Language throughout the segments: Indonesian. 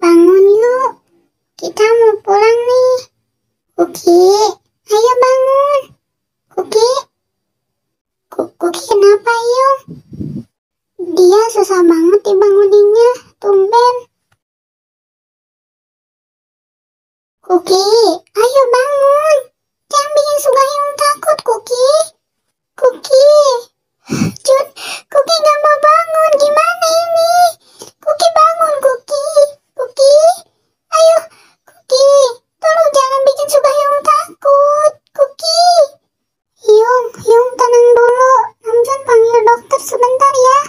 bangun yuk. Kita mau pulang nih. Kuki, ayo bangun. Kuki. Kuki kenapa Yung? Dia susah banget dibanguninnya, tumben. Kuki, ayo bangun. Jangan bikin Sugayung takut, Kuki. Kuki. Jun, Kuki gak mau bangun. Gimana ini? Kuki bangun, Kuki. Kuki. Ayo, Kuki. Tolong jangan bikin Sugayung takut. Kuki. Yung tenang dulu. Namjun panggil dokter sebentar ya.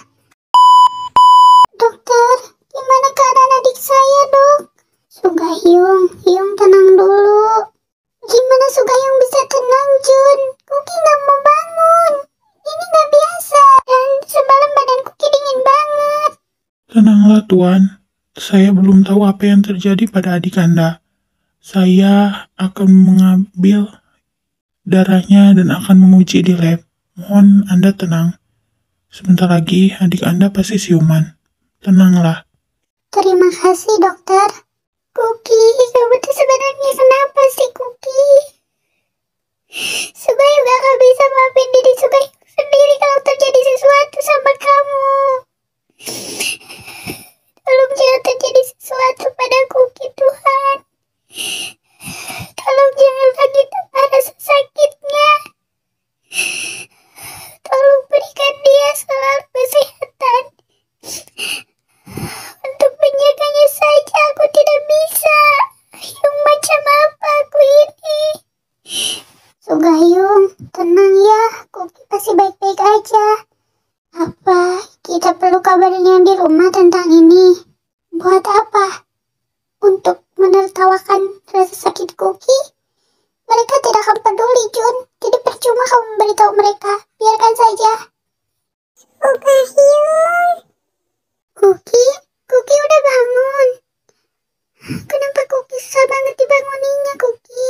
Dokter, gimana keadaan adik saya, Dok? Yung tenang dulu. Gimana Sugayung bisa tenang, Jun? Kuki gak mau bangun. Ini gak biasa. Dan semalam badan Kuki dingin banget. Tenanglah Tuan, saya belum tahu apa yang terjadi pada adik Anda. Saya akan mengambil darahnya dan akan menguji di lab. Mohon Anda tenang. Sebentar lagi adik Anda pasti siuman. Tenanglah. Terima kasih, dokter. Kuki, kamu tuh sebenarnya kenapa sih, Kuki? Sugayung gak akan bisa maafin diri Sugayung sendiri kalau terjadi sesuatu sama kamu. Tolong jangan terjadi sesuatu pada Kuki, Tuhan. Tolong jangan lagi terasa sakitnya. Tolong berikan dia selalu kesehatan. Untuk menjaganya saja aku tidak bisa. Yung macam apa aku ini? Sugayung, tenang ya. Kuki pasti baik-baik aja. Apa kita perlu kabarin yang di rumah tentang ini? Buat apa? Untuk menertawakan rasa sakit Kuki? Mereka tidak akan peduli, Jun. Jadi percuma kamu memberitahu mereka. Biarkan saja. Sugayung. Kuki udah bangun. Kenapa Kuki susah banget dibanguninnya, Kuki?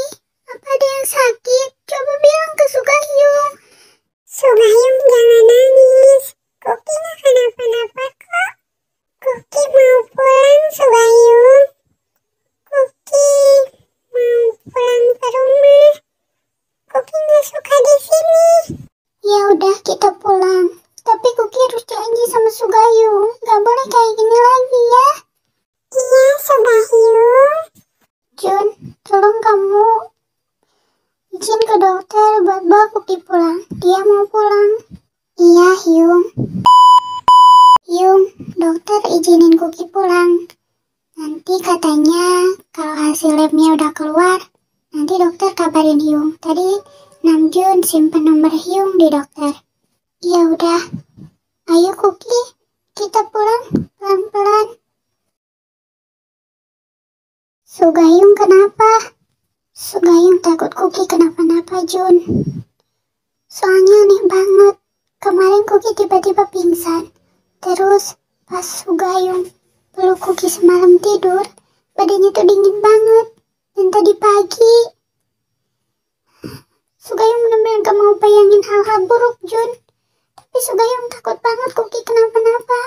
Apa ada yang sakit? Coba bilang ke Sugayung. Sugayung jangan nangis. Kuki gak kenapa-napa kok. Kuki mau pulang, Sugayung. Kuki mau pulang ke rumah. Kuki gak suka di sini. Ya udah kita pulang. Tapi Kuki harus janji sama Sugayung. Gak boleh kayak gini lagi ya. Iya, Sugayung. Jun, tolong kamu izin ke dokter buat bawa Kuki pulang. Dia mau pulang. Iya, Yung, dokter izinin Kuki pulang. Nanti katanya kalau hasil labnya udah keluar, nanti dokter kabarin Yung. Tadi Namjun simpen nomor Yung di dokter. Ya udah, ayo Kuki, kita pulang pelan-pelan. Sugayung kenapa? Sugayung takut Kuki kenapa-napa, Jun. Soalnya aneh banget. Kemarin Kuki tiba-tiba pingsan. Terus pas Sugayung peluk Kuki semalam tidur, badannya tuh dingin banget. Dan tadi pagi, Sugayung benar-benar gak mau bayangin hal-hal buruk, Jun. Tapi Sugayung takut banget Kuki kenapa-napa.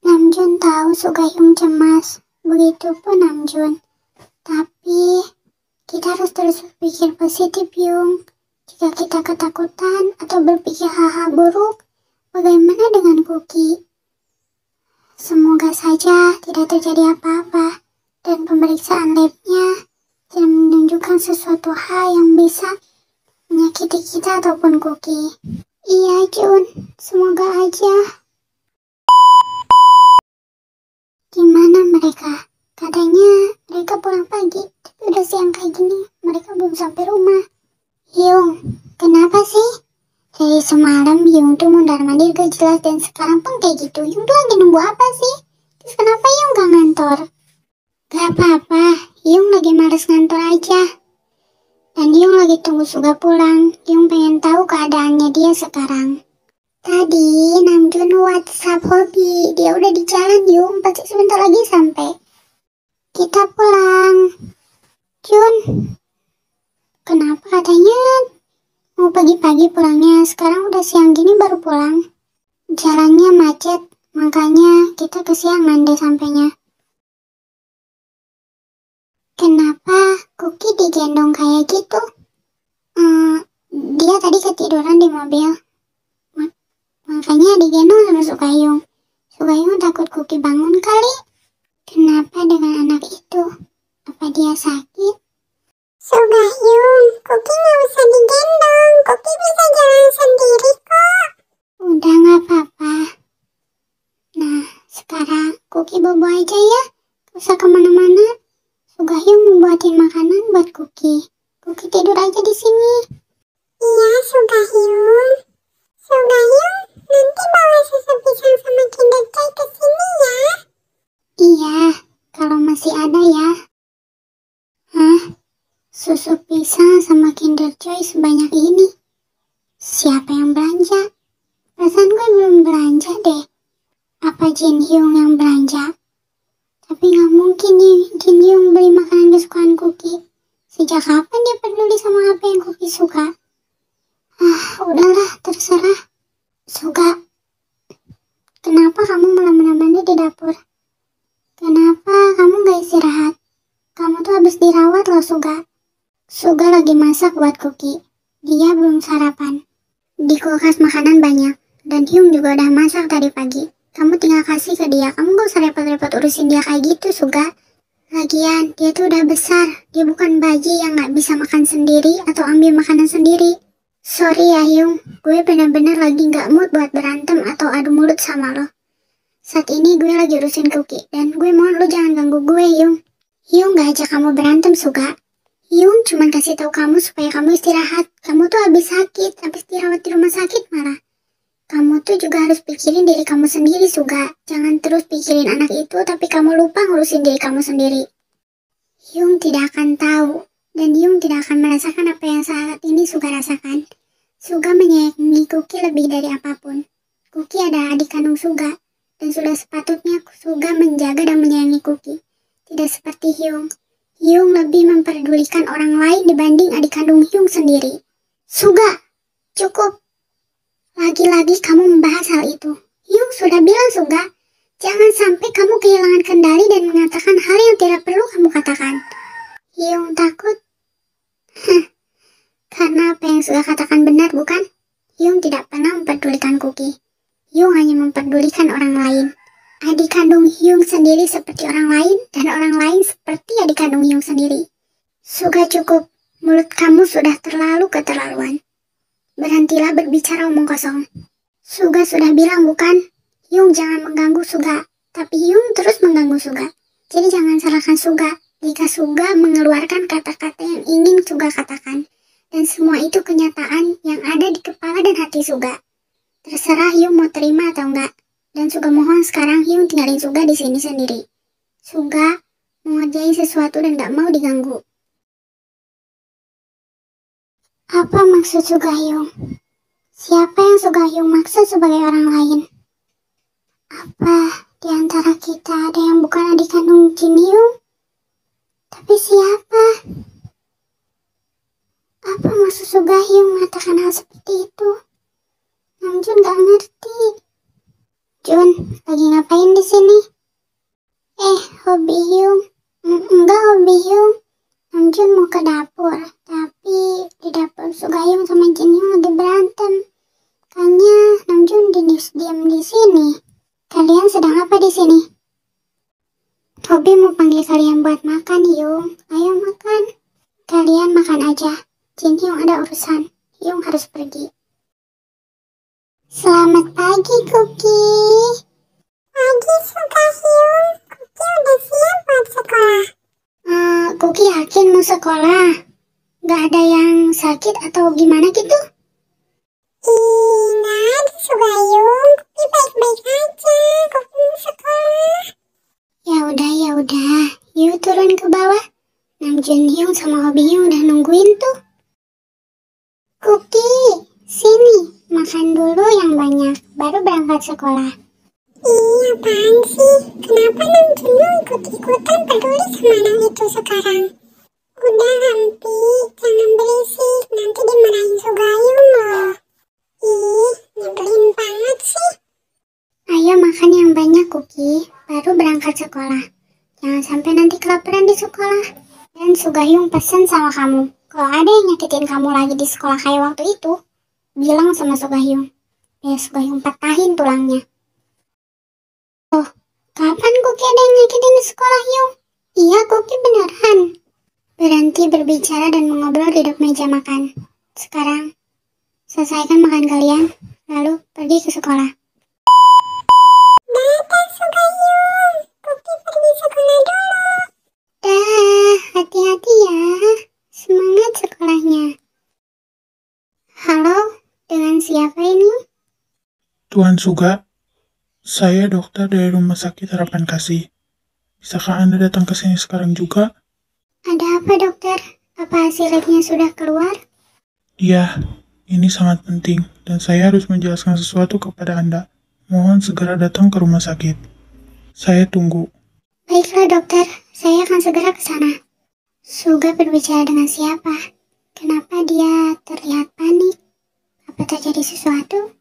Namjun tahu Sugayung cemas. Begitupun Namjun. Tapi kita harus terus berpikir positif, Yung. Jika kita ketakutan atau berpikir hal-hal buruk, bagaimana dengan Kuki? Semoga saja tidak terjadi apa-apa dan pemeriksaan labnya tidak menunjukkan sesuatu hal yang bisa menyakiti kita ataupun Kuki. Iya, Jun. Semoga aja. Gimana mereka? Katanya mereka pulang pagi, tapi udah siang kayak gini. Mereka belum sampai rumah. Yung, kenapa sih? Dari semalam Yung tuh mundar-mandir gak jelas dan sekarang pun kayak gitu. Yung tuh lagi nunggu apa sih? Terus kenapa Yung gak ngantor? Gak apa-apa, Yung lagi males ngantor aja. Dan Yung lagi tunggu Suga pulang. Yung pengen tahu keadaannya dia sekarang. Tadi Namjun WhatsApp Hobi. Dia udah di jalan, Yung. Pasti sebentar lagi sampai. Kita pulang. Jun, kenapa katanya mau pagi-pagi pulangnya? Sekarang udah siang gini baru pulang. Jalannya macet, makanya kita kesiangan deh sampainya. kayak gitu. Dia tadi ketiduran di mobil. Makanya digendong sama Sugayung. Sugayung takut Kuki bangun kali. Kenapa dengan anak itu? Apa dia sakit? Sugayung, Kuki nggak usah digendong. Kuki bisa jalan sendiri kok. Udah nggak apa-apa. Nah, sekarang Kuki bobo aja ya. Gak usah kemana-mana. Sugayung mau buatin makanan buat Kuki. Kuki tidur aja di sini. Iya, Sugayung. Sugayung, nanti bawa susu pisang sama Kinder Joy ke sini ya. Iya, kalau masih ada ya. Hah? Susu pisang sama Kinder Joy sebanyak ini? Siapa yang belanja? Perasaan gue belum belanja deh. Apa Jin Hyung yang belanja? Tapi gak mungkin nih Jin Hyung beli makanan kesukaan Kuki. Sejak kapan dia peduli sama apa yang Kuki suka? Udahlah, terserah. Suga, kenapa kamu malah mandi di dapur? Kenapa kamu gak istirahat? Kamu tuh habis dirawat loh, Suga. Suga lagi masak buat Kuki. Dia belum sarapan. Di kulkas makanan banyak. Dan Hyung juga udah masak tadi pagi. Kamu tinggal kasih ke dia. Kamu gak usah repot-repot urusin dia kayak gitu, Suga. Lagian, dia tuh udah besar. Dia bukan bayi yang gak bisa makan sendiri atau ambil makanan sendiri. Sorry ya Hyung, gue bener-bener lagi gak mood buat berantem atau adu mulut sama lo. Saat ini gue lagi urusin Kuki, dan gue mohon lo jangan ganggu gue Hyung. Hyung gak ajak kamu berantem, Suga. Hyung cuma kasih tahu kamu supaya kamu istirahat. Kamu tuh habis sakit, habis dirawat di rumah sakit malah. Kamu tuh juga harus pikirin diri kamu sendiri, Suga. Jangan terus pikirin anak itu, tapi kamu lupa ngurusin diri kamu sendiri. Hyung tidak akan tahu. Dan Hyung tidak akan merasakan apa yang saat ini Suga rasakan. Suga menyayangi Kuki lebih dari apapun. Kuki adalah adik kandung Suga, dan sudah sepatutnya Suga menjaga dan menyayangi Kuki. Tidak seperti Hyung. Hyung lebih memperdulikan orang lain dibanding adik kandung Hyung sendiri. Suga, cukup. Lagi-lagi kamu membahas hal itu. Hyung sudah bilang, Suga, jangan sampai kamu kehilangan kendali dan mengatakan hal yang tidak perlu kamu katakan. Hyung takut? Karena apa yang Suga katakan benar, bukan? Hyung tidak pernah memperdulikan Kuki. Hyung hanya memperdulikan orang lain. Adik kandung Hyung sendiri seperti orang lain, dan orang lain seperti adik kandung Hyung sendiri. Suga, cukup. Mulut kamu sudah terlalu keterlaluan. Berhentilah berbicara omong kosong. Suga sudah bilang, bukan? Hyung jangan mengganggu Suga. Tapi Hyung terus mengganggu Suga. Jadi jangan salahkan Suga jika Suga mengeluarkan kata-kata yang ingin Suga katakan. Dan semua itu kenyataan yang ada di kepala dan hati Suga. Terserah Hyung mau terima atau enggak. Dan Suga mohon sekarang Hyung tinggalin Suga di sini sendiri. Suga mau ngerjain sesuatu dan gak mau diganggu. Apa maksud Suga Hyung? Siapa yang Suga Hyung maksud sebagai orang lain? Apa di antara kita ada yang bukan adik kandung Jin Hyung? Tapi siapa? Apa maksud Suga Hyung mengatakan hal seperti itu? Namjoon gak ngerti. Jun, lagi ngapain di sini? Hobi Hyung. Enggak hobi Hyung. Namjoon mau ke dapur, tapi di dapur Suga Hyung sama Jin Hyung lagi berantem. Kayaknya Namjoon diam di sini. Kalian sedang apa di sini? Hobi mau panggil kalian buat makan, Hyung. Ayo makan. Kalian makan aja. Jin Hyung ada urusan. Hyung harus pergi. Selamat pagi, Kuki. Pagi, Suga Hyung. Kuki udah siap buat sekolah. Kuki yakin mau sekolah? Gak ada yang sakit atau gimana gitu? Nggak ada, Suga Hyung. Kuki baik-baik aja. Kuki mau sekolah. Ya udah. Yuk turun ke bawah. Namjoon Hyung sama Hobi Hyung udah nungguin tuh. Kuki, sini. Makan dulu yang banyak, baru berangkat sekolah. Iya, apaan sih? Kenapa Namjoon ikut-ikutan peduli sama anak itu sekarang? Udah, Hampi, jangan berisik. Nanti dimarahin Suga Hyung loh. Nyebelin banget sih. Ayo makan yang banyak, Kuki, baru berangkat sekolah. Jangan sampai nanti kelaparan di sekolah. Dan Suga Hyung pesen sama kamu. Kalau ada yang nyakitin kamu lagi di sekolah kayak waktu itu, bilang sama Sugayung. Ya Sugayung patahin tulangnya. Oh, kapan Koki ada yang nyakitin di sekolah, Yung? Iya, Koki beneran. Berhenti berbicara dan mengobrol di depan meja makan. Sekarang, selesaikan makan kalian, lalu pergi ke sekolah. Dadah Sugayung, Koki pergi sekolah dulu. Dah, hati-hati ya. Semangat sekolahnya. Halo, dengan siapa ini? Tuan Suga, saya dokter dari Rumah Sakit Harapan Kasih. Bisakah Anda datang ke sini sekarang juga? Ada apa, dokter? Apa hasil labnya sudah keluar? Iya, ini sangat penting dan saya harus menjelaskan sesuatu kepada Anda. Mohon segera datang ke rumah sakit. Saya tunggu. Baiklah, dokter. Saya akan segera ke sana. Suga berbicara dengan siapa? Kenapa dia terlihat panik? Apa terjadi sesuatu?